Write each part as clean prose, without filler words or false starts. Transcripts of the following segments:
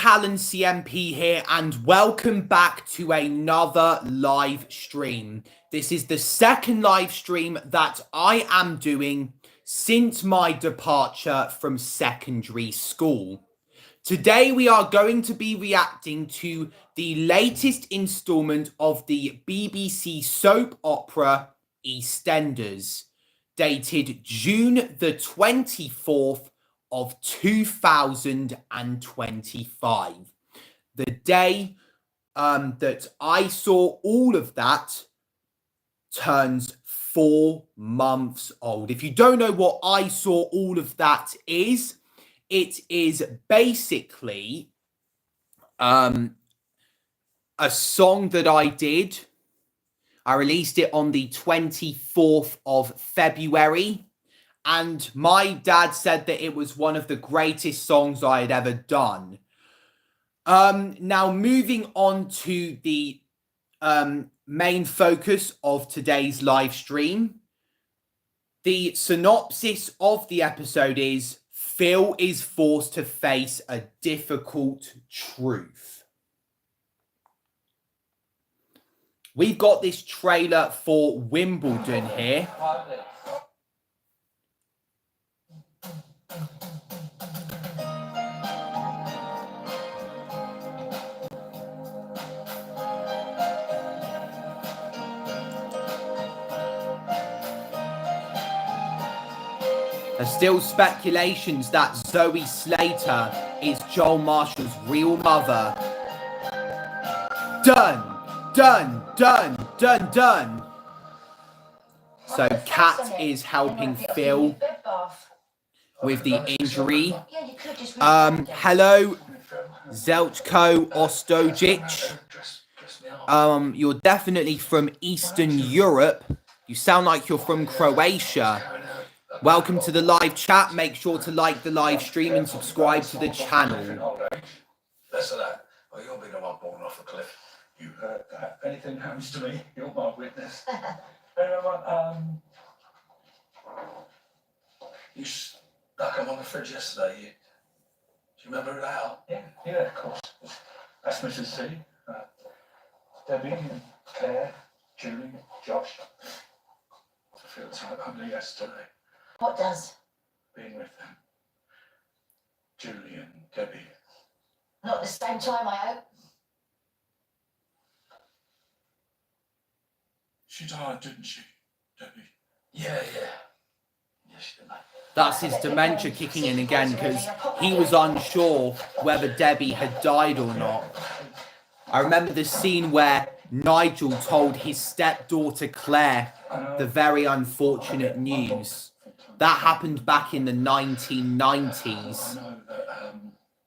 watchalong CMP here, and welcome back to another live stream. This is the second live stream that I am doing since my departure from secondary school. Today we are going to be reacting to the latest installment of the BBC soap opera EastEnders, dated June the 24th of 2025. The day that I saw all of that turns 4 months old. If you don't know what I saw all of that is, it is basically a song that I did. I released it on the 24th of February. And my dad said that it was one of the greatest songs I had ever done. Now, moving on to the main focus of today's live stream. The synopsis of the episode is Phil is forced to face a difficult truth. We've got this trailer for Wimbledon here. There's still speculations that Zoe Slater is Joel Marshall's real mother. Done. So Kat is helping Phil with the injury. Hello, Zelchko Ostojic. You're definitely from Eastern Europe. You sound like you're from Croatia. Welcome to the live chat. Make sure to like the live stream and subscribe to the channel. Less of that, or you'll be the one born off a cliff. You heard that. If anything happens to me, you're my witness. You stuck them on the fridge yesterday. Do you remember it out? Yeah, of course. That's Mrs. C. Debbie and Claire, Julie, Josh. I feel like only yesterday. What does? Being with them. Julie and Debbie. Not at the same time, I hope. She died, didn't she, Debbie? Yeah, she did. That's his dementia kicking in again, because he was unsure whether Debbie had died or not. I remember the scene where Nigel told his stepdaughter Claire the very unfortunate news. That happened back in the 1990s. I know that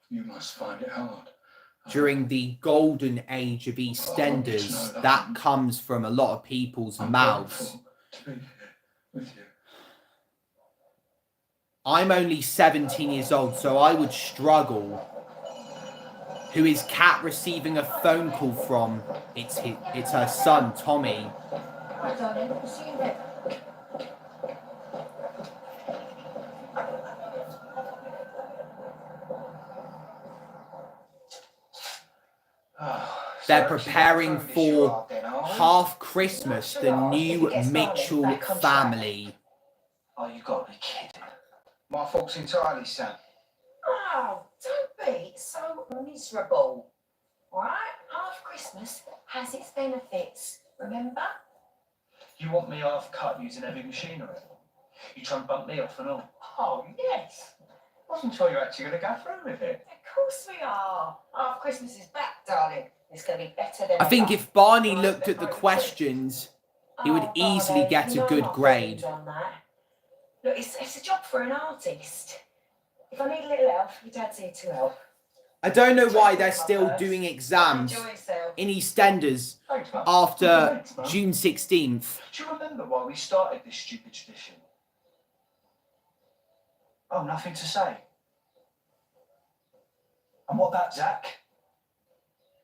you must find it hard. During the golden age of EastEnders, that comes from a lot of people's mouths. To be here with you. I'm only 17 years old, so I would struggle. Who is Kat receiving a phone call from? It's her son, Tommy. Hi, darling. See you in bed. They're preparing for Half Christmas, the new Mitchell family. Oh, you got to be kidding. My fault's entirely, Sam. Oh, don't be so miserable. All right? Half Christmas has its benefits, remember? You want me half cut using heavy machinery? You try and bump me off and all? Oh, yes. Wasn't sure you're actually going to go through with it. Of course we are. Half Christmas is back, darling. It's going to be better than I think ever. if Barney looked at the questions, he would easily get a good grade. Look, it's a job for an artist. If I need a little help, your dad's here to help. I don't know why they're still doing exams Enjoy yourself. in EastEnders Thanks, Mum. after Thanks, Mum. June 16th. Do you remember why we started this stupid tradition? Oh, nothing to say. And what about Zach?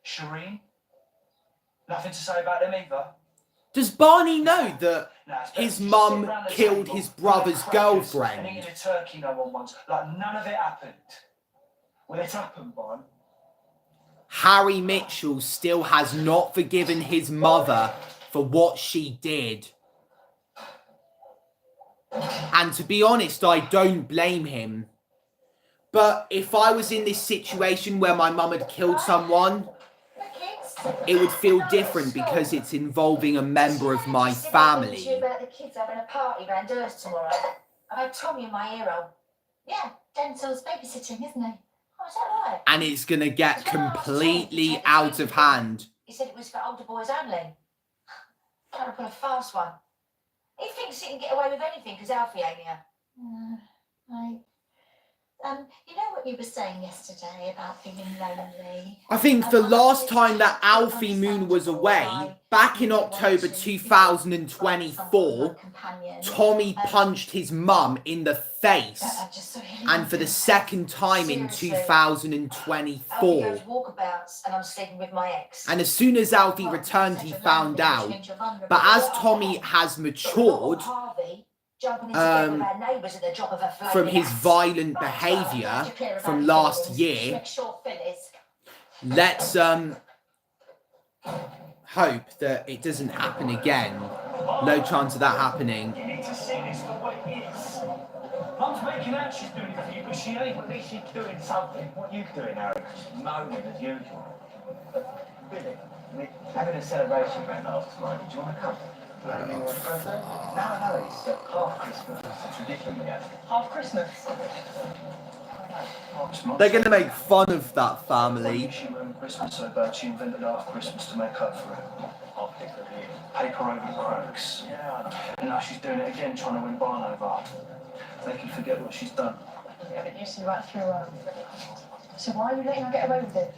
Shireen? Nothing to say about them either. Does Barney know that Nah, it's his better mum to sit round the killed table his with brother's crackers And girlfriend? eating a turkey no one wants, like none of it happened. Well, it happened, Bon. Harry Mitchell still has not forgiven his mother for what she did. And to be honest, I don't blame him. But if I was in this situation where my mum had killed someone, it would feel different because it's involving a member of my family. About the kids having a party round Durst tomorrow. I've had Tommy in my ear hole. Yeah, Denzel's babysitting, isn't he? Oh, is that right? And it's going to get completely out of hand. He said it was for older boys only. Trying to pull a fast one. He thinks he can get away with anything because Alfie ain't here. You know what you were saying yesterday about feeling lonely? I think the last time that Alfie Moon was away, back in October 2024, Tommy punched his mum in the face, and for the second time in 2024. And as soon as Alfie returned, he found out. But as Tommy has matured from his violent behaviour from last year, let's hope that it doesn't happen again. No chance of that happening. You need to see this the way it is. Mum's making out she's doing it for you, but she ain't. At least she's doing something. What are you doing, Harry? Just moaning as usual. Billy, we're having a celebration event last night. Do you want to come? No, it's half Christmas. It's ridiculous. Half Christmas? They're going to make fun of that family. She ruined Christmas so bad she invented half Christmas to make up for it. Paper over the cracks. Yeah, and now she's doing it again, trying to win Barn over. They can forget what she's done. Yeah, but you see right through her. So why are you letting her get away with it?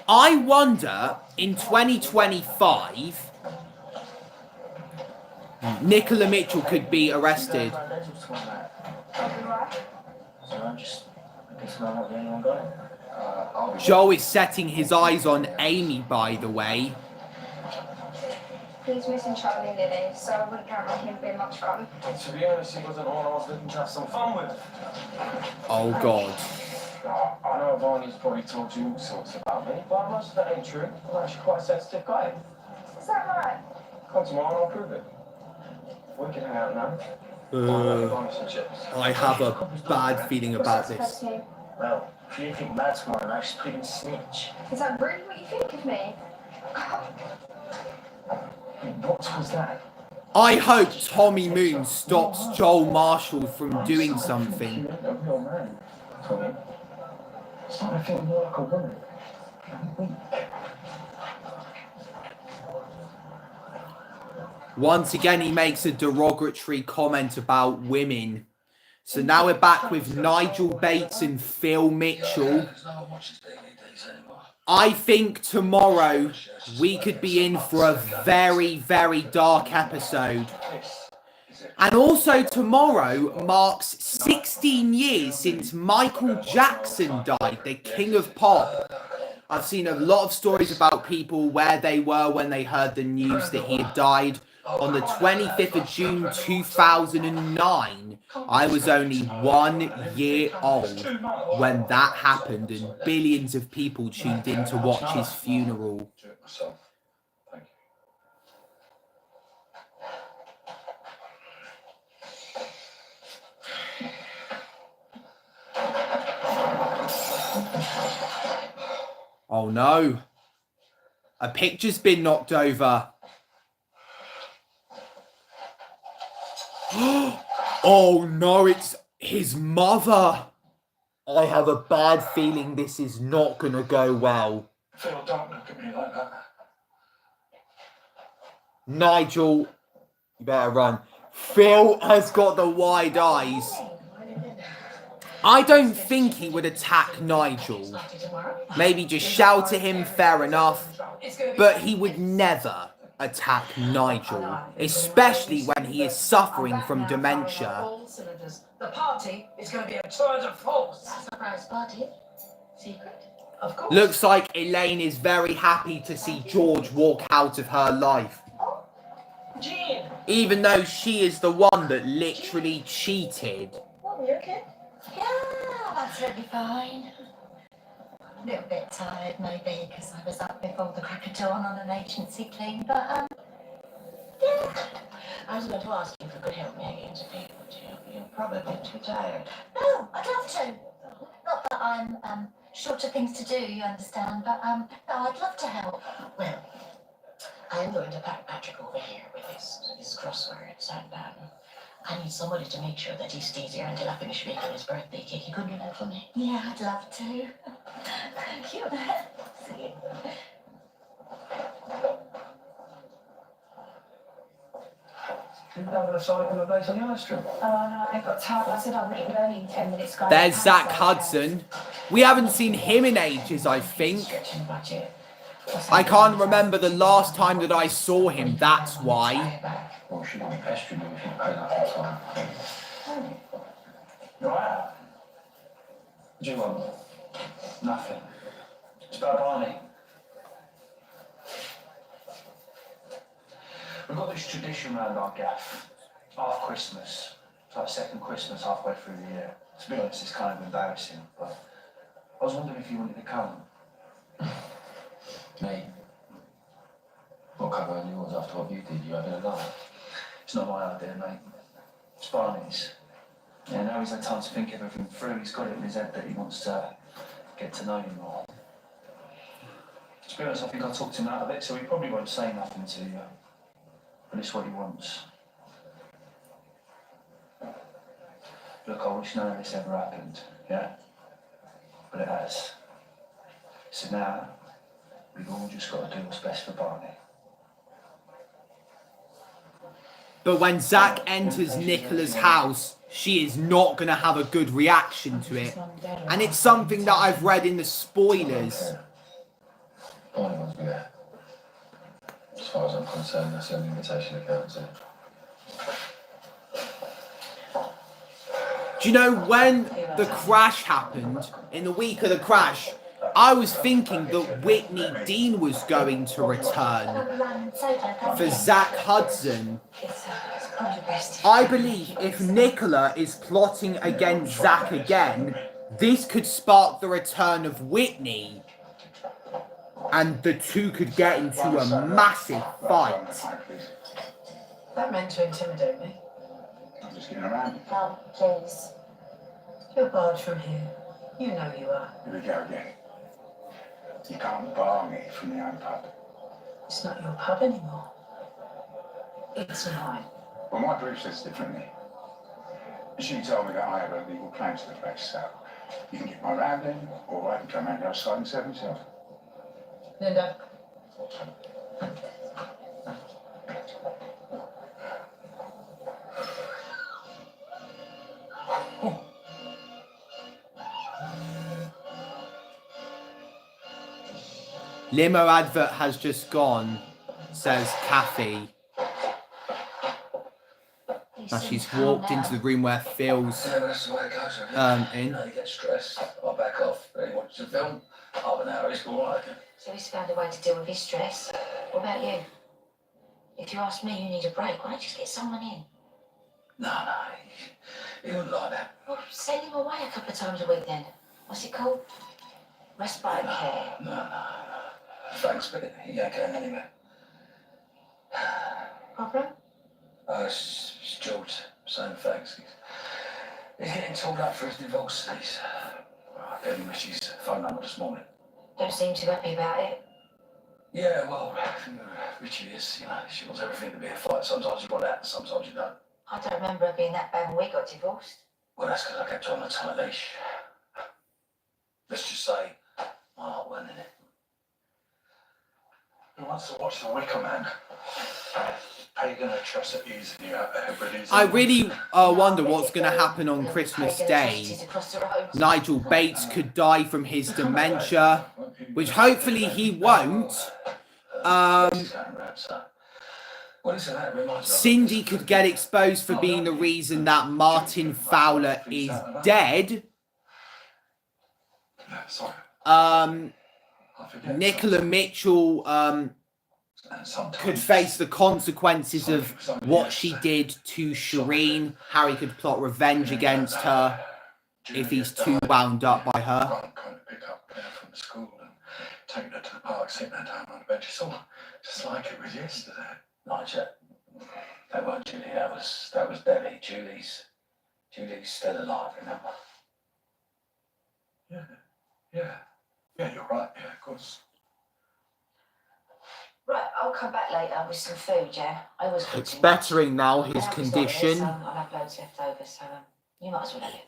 I wonder, in 2025, Nicola Mitchell could be arrested. Joe is setting his eyes on Amy, by the way. He's missing Charlie and Lily, so I wouldn't count on him being much fun. To be honest, he wasn't all I was looking to have some fun with. Oh, God. I know Barney's probably told you all sorts about me, but most of that ain't true. I'm actually quite a sensitive guy. Is that right? Come tomorrow and I'll prove it. We can hang out now. I have a bad feeling about this. Well, if you think that's more than actually pleading snitch. Is that really what you think of me? What was that? I hope Tommy Moon stops Joel Marshall from doing something. You're a real man, Tommy. Start to feel more like a woman. I'm weak. Once again, he makes a derogatory comment about women. So now we're back with Nigel Bates and Phil Mitchell. I think tomorrow we could be in for a very, very dark episode. And also tomorrow marks 16 years since Michael Jackson died, the king of pop. I've seen a lot of stories about people where they were when they heard the news that he had died. On the 25th of June 2009, I was only 1 year old when that happened, and billions of people tuned in to watch his funeral. Oh no, a picture's been knocked over. Oh no, it's his mother. I have a bad feeling this is not gonna go well. Phil, don't look at me like that. Nigel, you better run. Phil has got the wide eyes. I don't think he would attack Nigel. Maybe just shout at him, fair enough. But he would never attack Nigel, especially when he is suffering from dementia. The party is going to be a tour de force. Surprise party. Secret? Of course. Looks like Elaine is very happy to see George walk out of her life. Jean. Even though she is the one that literally cheated. Oh, you okay? Yeah, that's really fine. A little bit tired, maybe, because I was up before the crack of dawn on an agency clean, but, yeah. I was going to ask you if you could help me against people, Jill. You're probably too tired. No, I'd love to. Not that I'm, short of things to do, you understand, but, no, I'd love to help. Well, I'm going to pack Patrick over here with his crosswords, and, I need somebody to make sure that he stays here until I finish making his birthday cake. You couldn't do that for me? Yeah, I'd love to. Thank you. See you. Didn't have a cycle of days on the high street. Oh no, I got tired. I said I'll meet you only in 10 minutes. Guys. There's Zach Hudson. We haven't seen him in ages, I think. I can't remember the last time that I saw him, that's why. Well, she won't be pestering you if you pay enough on time. You alright? What do you want? Nothing. It's about Barney. We've got this tradition around our gaff. Half Christmas. It's like second Christmas halfway through the year. To be honest, it's kind of embarrassing, but I was wondering if you wanted to come. Me? What cover on yours after what you did? You having a laugh? It's not my idea, mate. It's Barney's. Yeah, now he's had time to think everything through. He's got it in his head that he wants to get to know you more. To be honest, I think I talked him out of it, so he probably won't say nothing to you. But it's what he wants. Look, I wish none of this ever happened, yeah? But it has. So now, we've all just got to do what's best for Barney. But when Zach enters Nicola's house, she is not going to have a good reaction to it. And it's something that I've read in the spoilers. Barney wants me there. As far as I'm concerned, that's the only invitation that counts. Do you know when the crash happened, in the week of the crash, I was thinking that Whitney Dean was going to return for Zach Hudson. I believe if Nicola is plotting against Zach again, this could spark the return of Whitney. And the two could get into a massive fight. That meant to intimidate me. I'm just getting around. Mum, please. You're barred from here. You know you are. Here we go again. You can't bar me from the own pub. It's not your pub anymore. It's mine. Well, my brief says differently. She told me that I have a legal claim to the place, so you can get my round in, or I can come round outside and serve myself. Linda. Limo advert has just gone, says Kathy. Now she's walked into the room where Phil's That's the way it goes. in. You get stressed. I'll back off. Then you watch the film. Half an hour, it's all right. So he's found a way to deal with his stress. What about you? If you ask me, you need a break. Why don't you just get someone in? No, he wouldn't like that. Well, send him away a couple of times a week then. What's it called? Respite care. No. Thanks, but he ain't going anywhere. Problem? It's George saying thanks. He's getting told up for his divorce. I gave him Richie's phone number this morning. Don't seem too happy about it. Yeah, well, Richie is, she wants everything to be a fight. Sometimes you want that, sometimes you don't. I don't remember it being that bad when we got divorced. Well, that's because I kept her on a tight leash. Let's just say, my heart went in it. Who wants to watch The Wicker Man? How are you going to trust that he's in you out there? I really wonder what's going to happen on Christmas Day. Nigel Bates could die from his dementia, which hopefully he won't. Cindy could get exposed for being the reason that Martin Fowler is dead. Nicola Mitchell could face the consequences of what she did to Shireen. Harry could plot revenge against her if he's too wound up by her. to school and taking her to the park, sitting her down on the bench. It's all just like it was yesterday. Nigel, that weren't Julie, that was Debbie. Julie's still alive, remember? Yeah, you're right. Yeah, of course. Right, I'll come back later with some food, yeah? I always cook It's too much. bettering now, My his house is not here, condition. so I'll have loads left over, so you might as well have it.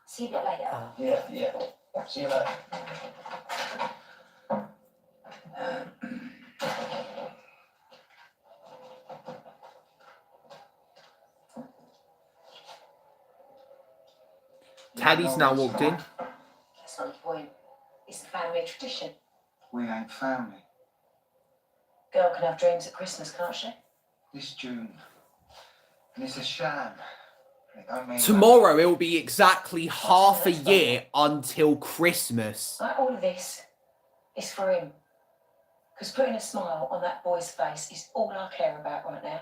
See you a bit later. Yeah. See you later. Teddy's now walked in. That's not the point. It's the family tradition. We ain't family. Girl can have dreams at Christmas, can't she? This June. And it's a sham. It don't mean Tomorrow it will be exactly half a year until Christmas. Like all of this is for him. Because putting a smile on that boy's face is all I care about right now.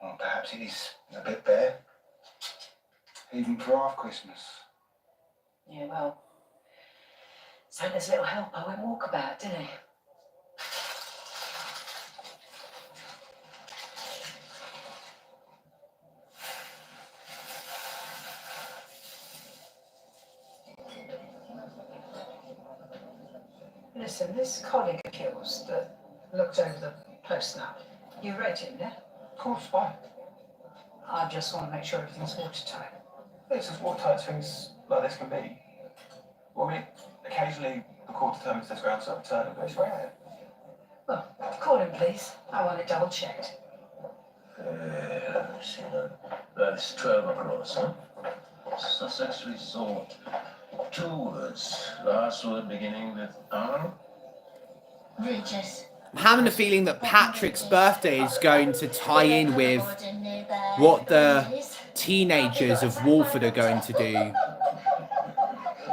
Well, perhaps it is a bit bare. Even for half Christmas. Yeah, well, Santa's little helper went walkabout, didn't he? Listen, this colleague of yours that looked over the post-nup, you rate him, yeah? Of course, why? I just want to make sure everything's watertight. It's as watertight things like this can be. Well, I mean, occasionally the court determines there's grounds to overturn it, but it's rare. Well, call him, please. I want it double-checked. See that's 12 across, huh? Sussex Resort. 2 words. Last word beginning with R. Regis. I'm having a feeling that Patrick's birthday is going to tie in with what the teenagers of Walford are going to do.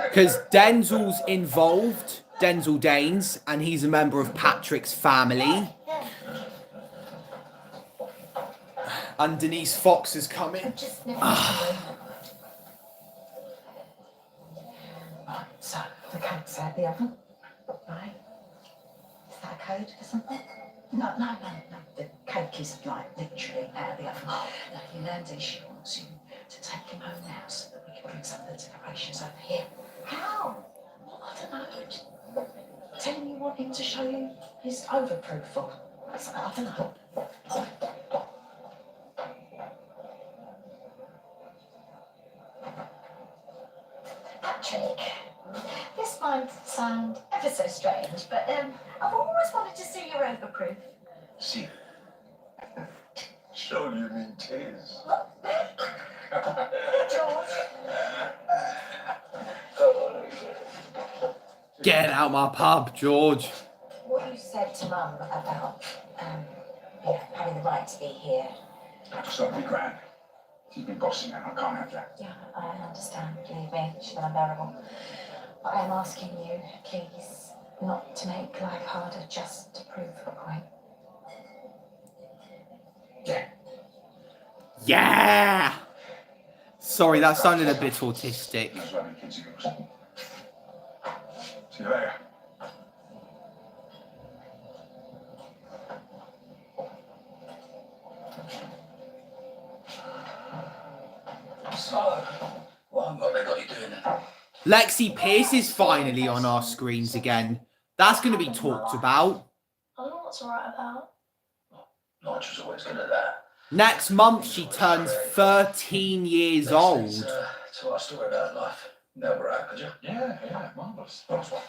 Because Denzel's involved, Denzel Danes, and he's a member of Patrick's family. And Denise Fox has come in. Right, so the cake's out the oven. Right. Is that a code for something? No. The cake is like literally out of the oven. Now, Yolanda, she wants you to take him home now so that we can bring some of the decorations over here. How? I don't know. Just tell him you want him to show you his overproof or something. I don't know. Patrick, this might sound ever so strange, but I've always wanted to see your overproof. See. Sure you mean tears. George. Get out my pub, George. What you said to Mum about having the right to be here. I just thought it'd be grand. She's been bossing and I can't have that. Yeah, I understand. Believe me, she's been unbearable. But I am asking you, please, not to make life harder just to prove a point. Yeah! Sorry, that sounded a bit autistic. Those lovely kids of yours. See you later. So, what they got you doing then? Lexi Pierce is finally on our screens again. That's going to be talked about. I don't know what's alright about. Nigel's always good at that. Next month, she turns 13 years old. To our story about life. Never out, could you? Yeah, marvellous. Nice one.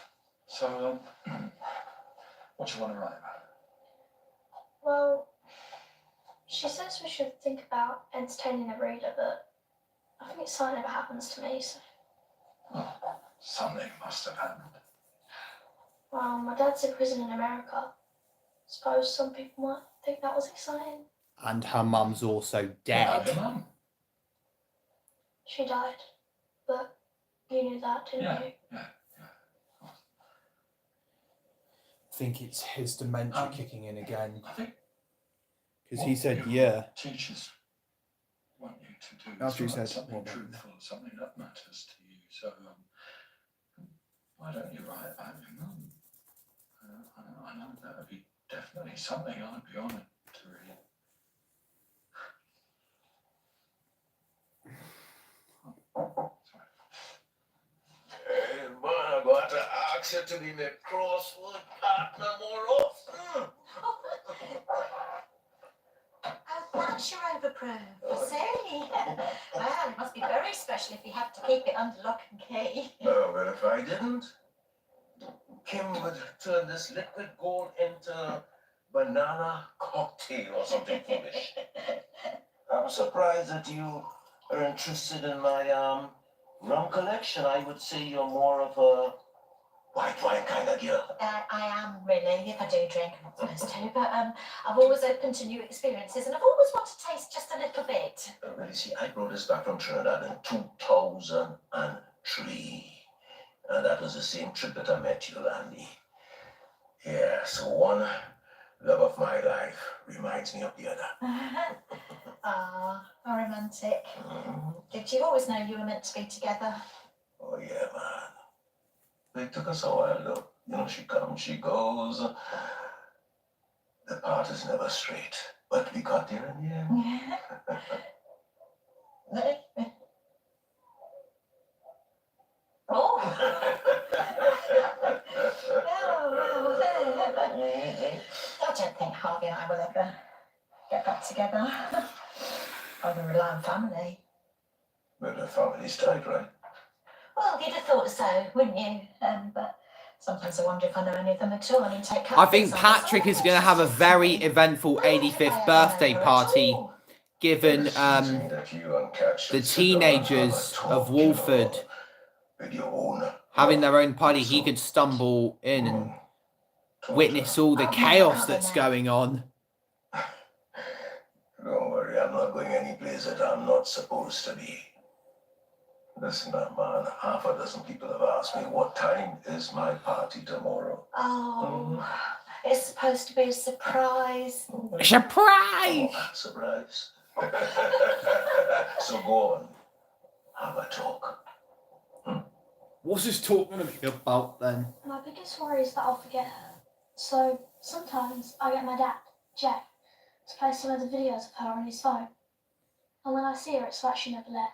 So, what do you want to write about? Well, she says we should think about entertaining the reader, but I think something never happens to me, so. Well, something must have happened. Well, my dad's in prison in America. Suppose some people might think that was exciting. And her mum's also dead. Your mum? She died, but you knew that, didn't you? Yeah. I think it's his dementia kicking in again. I think Because he said, yeah. teachers want you to do After he said, something what? truthful, something that matters to you. So, why don't you write about your mum? I know that would be definitely something I'd be honoured to read. Hey, man, I'm going to ask you to be my crossword partner more often. Oh, that's your overproof. I see. Well, it must be very special if you have to keep it under lock and key. Oh, well, if I didn't, Kim would turn this liquid gold into banana cocktail or something foolish. I'm surprised that you are interested in my rum collection. I would say you're more of a white wine kind of girl. I am really, if I do drink, I'm not supposed to, but I'm always open to new experiences, and I've always wanted to taste just a little bit. Well, you see, I brought this back from Trinidad in 2003. And that was the same trip that I met you, Landy. Yeah, so one love of my life reminds me of the other. Ah, how romantic. Did you always know you were meant to be together? Oh, yeah, man. It took us a while, though. You know, she comes, she goes. The path is never straight. But we got there in the end. Oh. I don't think Harvey and I will ever get back together. I'm a reliant family. But the family's tight, right? Well, you'd have thought so, wouldn't you? But sometimes I wonder if I know any of them at all. I mean, take I think Patrick is going to have a very eventful 85th birthday party, given the teenagers of Wolford having their own party. He could stumble in and witness all the chaos that's going on. Don't worry, I'm not going any place that I'm not supposed to be. Listen, man, half a dozen people have asked me what time is my party tomorrow. Oh, it's supposed to be a surprise. Surprise! Oh, surprise. So go on, have a talk. What's this talk going to be about then? My biggest worry is that I'll forget her. So sometimes I get my dad, Jack, to play some of the videos of her on his phone. And when I see her, it's like she never left.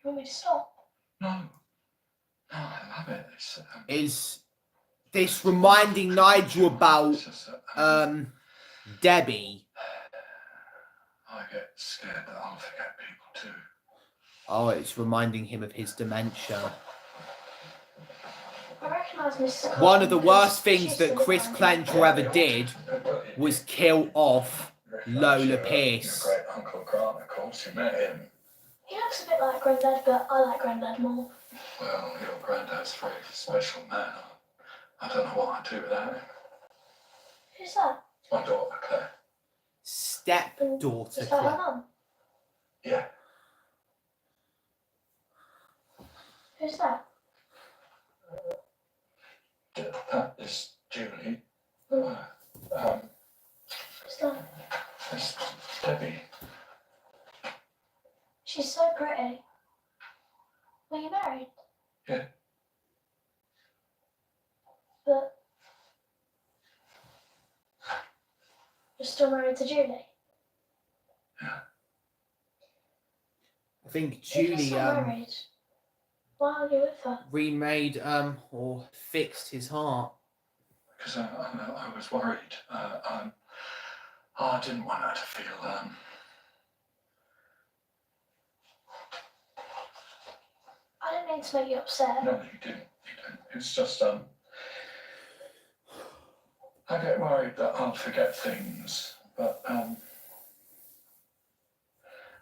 You want me to stop? No, I love it. Is this reminding Nigel about Debbie? I get scared that I'll forget people too. Oh, it's reminding him of his dementia. I recognise Mrs. One of the worst things that Chris Clenchell ever did was kill off Lola Pierce. Your great Uncle Grant, of course, you met him. He looks a bit like Granddad, but I like Granddad more. Well, your granddad's a very special man. I don't know what I'd do without him. Who's that? My daughter, Claire. Stepdaughter Is that her Claire. mum? Yeah. Who's that? That is Julie. Who's that? It's Debbie. She's so pretty. Were you married? Yeah. But you're still married to Julie? Yeah. I think If you're Julie still married, why are you with her? remade or fixed his heart. Because I was worried. I didn't want her to feel I didn't mean to make you upset. No, you didn't. It's just I get worried that I'll forget things, but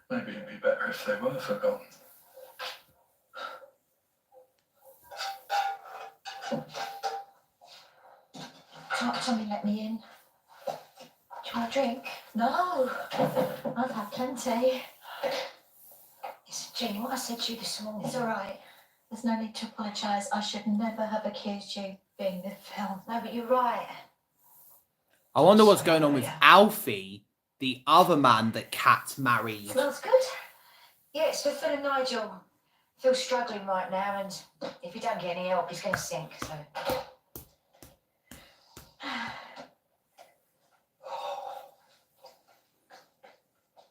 maybe it'd be better if they were forgotten. Tommy let me in. Do you want a drink? No, I've had plenty. It's Jean, what I said to you this morning. It's all right. There's no need to apologise. I should never have accused you of being the film. No, but you're right. I wonder what's going on with Alfie, the other man that Kat married. Smells good. Yeah, it's for Phil and Nigel. Phil's struggling right now, and if he don't get any help, he's going to sink, so...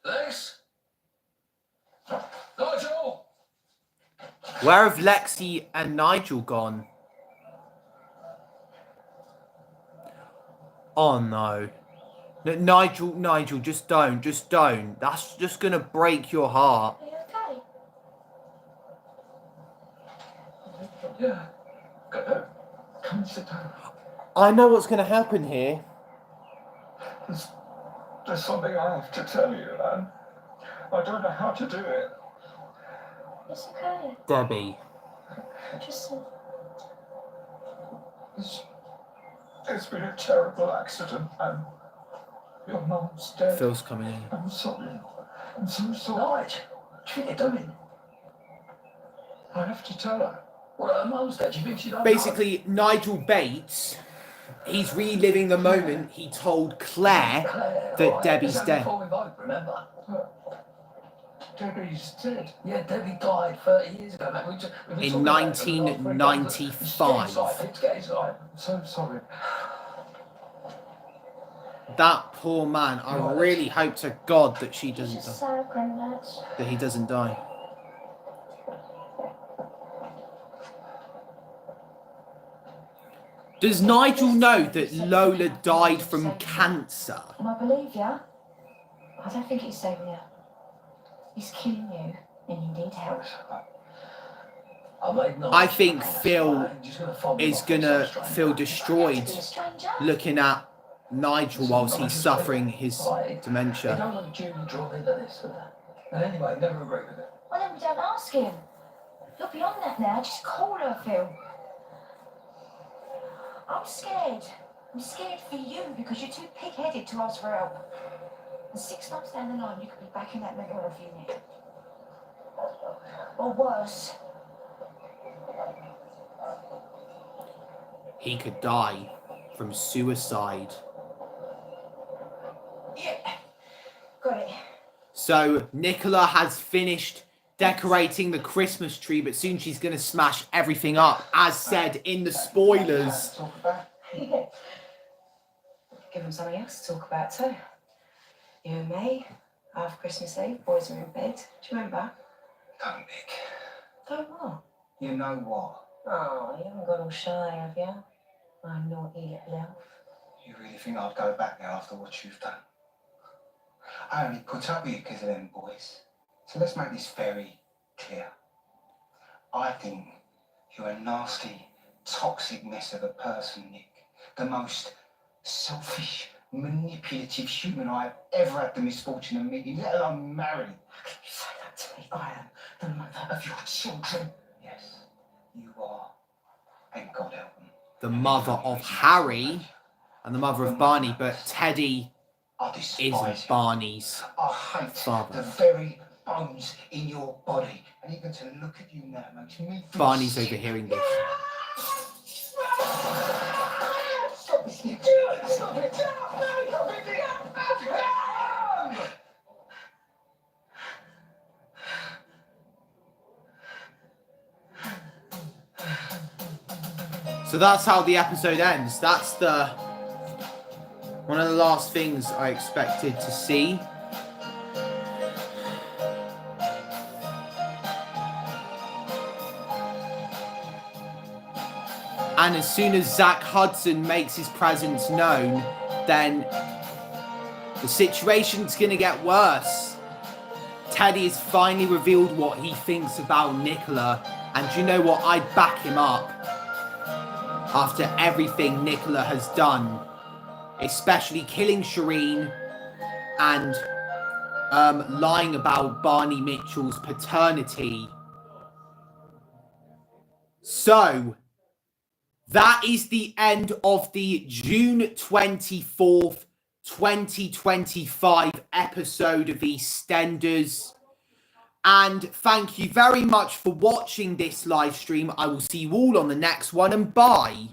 Lex? Nigel? Where have Lexi and Nigel gone? Oh no. No, Nigel, just don't. That's just gonna break your heart. Are you okay? Yeah. Come and sit down. I know what's gonna happen here. There's something I have to tell you, and I don't know how to do it. It's okay. Debbie. Just It's been a terrible accident, and your mum's dead. Phil's coming in. I'm sorry. I'm so sorry. Nige, what do you think you're doing? I have to tell her. Well, her mum's dead. Do you think she don't Basically, Nigel Bates, he's reliving the moment he told Claire that Debbie's dead. Before we vote, remember? Debbie's dead. Yeah, Debbie died 30 years ago, man. We've been In talking about it. 1995. Let's get inside. I'm so sorry. That poor man. I really hope to God that she it's doesn't just die. sad, Granddad. That he doesn't die. Does Nigel know that Lola died from cancer? And I believe you. I don't think he's saving you. He's killing you, and you need help. I think Phil is gonna feel destroyed Be a stranger. looking at Nigel whilst he's suffering his They dementia. don't want Julie drawn into this, would they? And anyway, never agreed with it. Well, then we don't ask him. You're beyond that now. Just call her, Phil. I'm scared. I'm scared for you because you're too pig-headed to ask for help. And 6 months down the line, you could be back in that mental health unit. Or worse. He could die from suicide. Yeah. Got it. So Nicola has finished decorating the Christmas tree, but soon she's going to smash everything up, as said in the spoilers. Talk about. Give him something else to talk about too. You and me, after Christmas Eve, boys are in bed. Do you remember? Don't, Nick. Don't what? You know what? Oh, you haven't got all shy, have you? My naughty little elf. You really think I'd go back there after what you've done? I only put up with you because of them boys. So let's make this very clear. I think you're a nasty, toxic mess of a person, Nick. The most selfish, manipulative human I've ever had the misfortune of meeting, let alone marrying. How can you say that to me? I am the mother of your children. Yes, you are. And God help them. The mother of Harry and the mother of Barney, but Teddy I despise isn't you. Barney's I hate father. the very bones in your body. And even to look at you now makes me feel Barney's sick. overhearing this. Stop this, Nick. Stop it. Stop it. So that's how the episode ends. That's one of the last things I expected to see. And as soon as Zach Hudson makes his presence known, then the situation's going to get worse. Teddy has finally revealed what he thinks about Nicola. And do you know what? I'd back him up after everything Nicola has done. Especially killing Shireen and lying about Barney Mitchell's paternity. So, that is the end of the June 24th, 2025 episode of EastEnders. And thank you very much for watching this live stream. I will see you all on the next one, and bye.